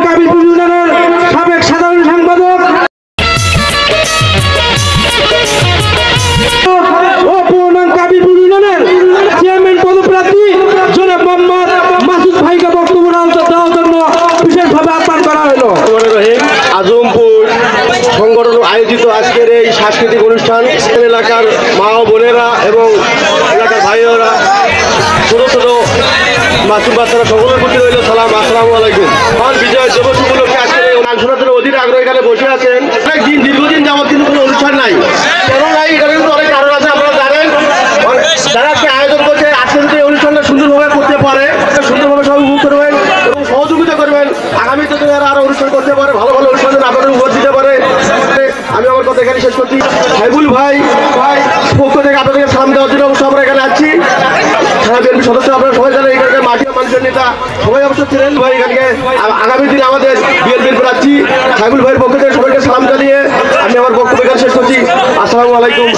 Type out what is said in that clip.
কাবিলপুর ইউনিয়নের সাবেক সাধারণ সম্পাদক ও পুরান কাবিলপুর ইউনিয়নের চেয়ারম্যান পদপ্রার্থী জনাব মোহাম্মদ মাসুদ ভাইকে বক্তব্য দেওয়ার জন্য বিশেষভাবে আহ্বান করা হলো। আজমপুর সংগঠন আয়োজিত আজকের এই সাংস্কৃতিক অনুষ্ঠান এলাকার মা ও বোনেরা এবং এলাকার ভাইয়েরা ছোট ছোট মাসুম বাচ্চারা সকলের প্রতি রইল সালাম, আসসালামু আলাইকুম। মহান বিজয় দিবস উপলক্ষে আজকের এই অনুষ্ঠানের জন্য অধীর আগ্রহ এখানে বসে আছেন। অনেকদিন দীর্ঘদিন যাবত কিন্তু কোনো অনুষ্ঠান নাই, কেন নাই এখানে কিন্তু অনেক কারণ আছে। আপনারা জানেন যারা আজকে আয়োজন করছে আজকে যদি এই অনুষ্ঠানটা সুন্দরভাবে করতে পারে, সুন্দরভাবে সবাই উপভোগ করবেন এবং সহযোগিতা করবেন, আগামীতে যারা আরো অনুষ্ঠান করতে পারে, ভালো ভালো অনুষ্ঠান আপনাদের উপহার দিতে পারে। আমি আমার কথা এখানে শেষ করছি। সাইবুল ভাই পক্ষ থেকে আপনাদেরকে সালাম দেওয়ার জন্য অবশ্য আমরা এখানে আছি। থানা বিএনপি সদস্য আপনারা সবাই জানেন এখানকার মাটি মানুষের নেতা সবাই অবশ্য ছিলেন। ভাই এখানকে আগামী দিনে আমাদের বিএনপির প্রার্থী সাইবুল ভাইয়ের পক্ষ থেকে সবাইকে সালাম জানিয়ে আমি আমার বক্তব্য এখানে শেষ করছি। আসসালামু আলাইকুম।